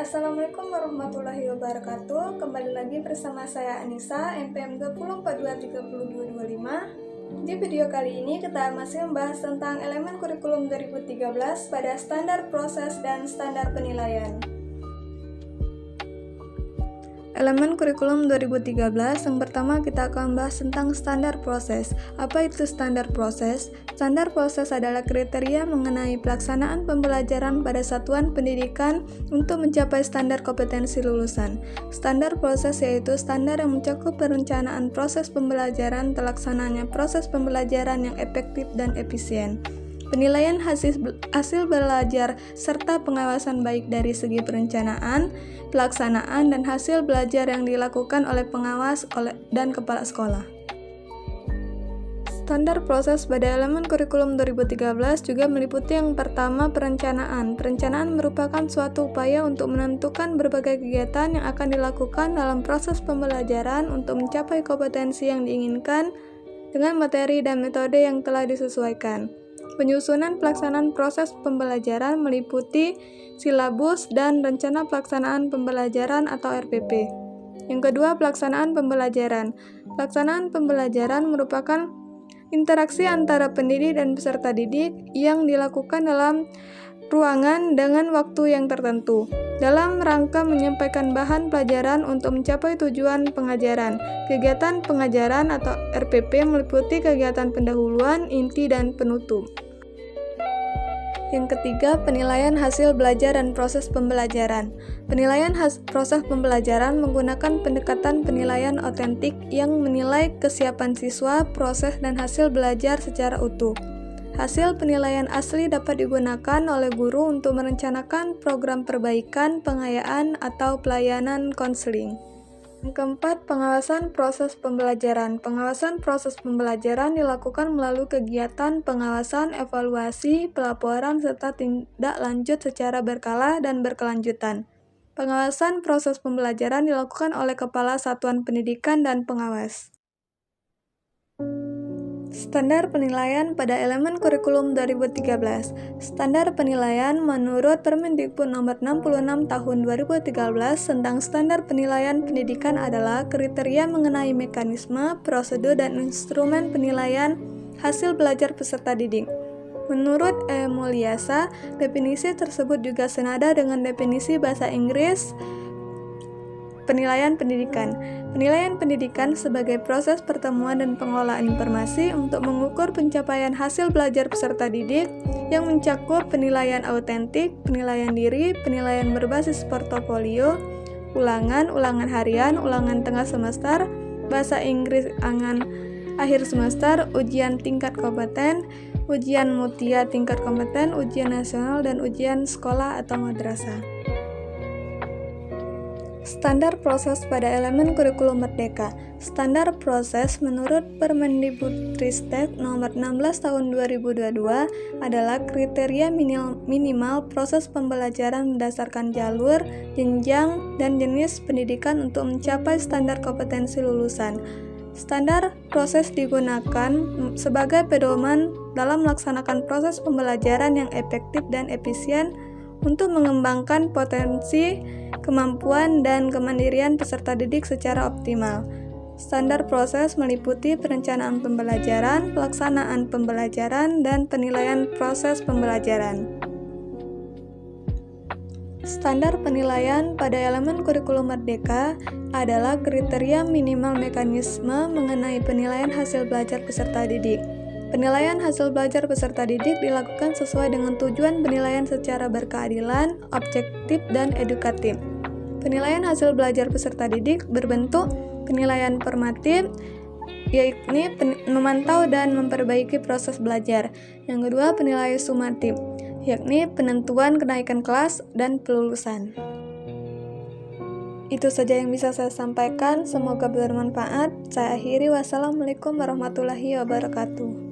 Assalamualaikum warahmatullahi wabarakatuh. Kembali lagi bersama saya Anissa, NPM 20423225. Di video kali ini kita masih membahas tentang elemen kurikulum 2013 pada standar proses dan standar penilaian. Elemen kurikulum 2013, yang pertama kita akan bahas tentang standar proses. Apa itu standar proses? Standar proses adalah kriteria mengenai pelaksanaan pembelajaran pada satuan pendidikan untuk mencapai standar kompetensi lulusan. Standar proses yaitu standar yang mencakup perencanaan proses pembelajaran, terlaksananya proses pembelajaran yang efektif dan efisien. Penilaian hasil belajar serta pengawasan baik dari segi perencanaan, pelaksanaan, dan hasil belajar yang dilakukan oleh pengawas dan kepala sekolah. Standar proses pada elemen kurikulum 2013 juga meliputi yang pertama perencanaan. Perencanaan merupakan suatu upaya untuk menentukan berbagai kegiatan yang akan dilakukan dalam proses pembelajaran untuk mencapai kompetensi yang diinginkan dengan materi dan metode yang telah disesuaikan. Penyusunan pelaksanaan proses pembelajaran meliputi silabus dan rencana pelaksanaan pembelajaran atau RPP. Yang kedua, pelaksanaan pembelajaran. Pelaksanaan pembelajaran merupakan interaksi antara pendidik dan peserta didik yang dilakukan dalam ruangan dengan waktu yang tertentu, dalam rangka menyampaikan bahan pelajaran untuk mencapai tujuan pengajaran. Kegiatan pengajaran atau RPP meliputi kegiatan pendahuluan, inti, dan penutup. Yang ketiga, penilaian hasil belajar dan proses pembelajaran. Penilaian proses pembelajaran menggunakan pendekatan penilaian otentik yang menilai kesiapan siswa, proses, dan hasil belajar secara utuh. Hasil penilaian asli dapat digunakan oleh guru untuk merencanakan program perbaikan, pengayaan, atau pelayanan konseling. Yang keempat, pengawasan proses pembelajaran. Pengawasan proses pembelajaran dilakukan melalui kegiatan pengawasan, evaluasi, pelaporan, serta tindak lanjut secara berkala dan berkelanjutan. Pengawasan proses pembelajaran dilakukan oleh Kepala Satuan Pendidikan dan Pengawas. Standar penilaian pada elemen kurikulum 2013. Standar penilaian menurut Permendikbud Nomor 66 Tahun 2013 tentang standar penilaian pendidikan adalah kriteria mengenai mekanisme, prosedur, dan instrumen penilaian hasil belajar peserta didik. Menurut E. Mulyasa, definisi tersebut juga senada dengan definisi bahasa Inggris penilaian pendidikan. Penilaian pendidikan sebagai proses pertemuan dan pengelolaan informasi untuk mengukur pencapaian hasil belajar peserta didik yang mencakup penilaian autentik, penilaian diri, penilaian berbasis portofolio, ulangan harian, ulangan tengah semester, bahasa Inggris akhir semester, ujian tingkat kompeten, ujian mutia tingkat kompeten, ujian nasional, dan ujian sekolah atau madrasah. Standar proses pada elemen kurikulum merdeka. Standar proses menurut Permendikbudristek Nomor 16 Tahun 2022 adalah kriteria minimal proses pembelajaran berdasarkan jalur, jenjang, dan jenis pendidikan untuk mencapai standar kompetensi lulusan. Standar proses digunakan sebagai pedoman dalam melaksanakan proses pembelajaran yang efektif dan efisien untuk mengembangkan potensi, kemampuan, dan kemandirian peserta didik secara optimal. Standar proses meliputi perencanaan pembelajaran, pelaksanaan pembelajaran, dan penilaian proses pembelajaran. Standar penilaian pada elemen kurikulum merdeka adalah kriteria minimal mekanisme mengenai penilaian hasil belajar peserta didik. Penilaian hasil belajar peserta didik dilakukan sesuai dengan tujuan penilaian secara berkeadilan, objektif, dan edukatif. Penilaian hasil belajar peserta didik berbentuk penilaian formatif, yakni memantau dan memperbaiki proses belajar. Yang kedua, penilaian sumatif, yakni penentuan kenaikan kelas dan kelulusan. Itu saja yang bisa saya sampaikan, semoga bermanfaat. Saya akhiri, wassalamualaikum warahmatullahi wabarakatuh.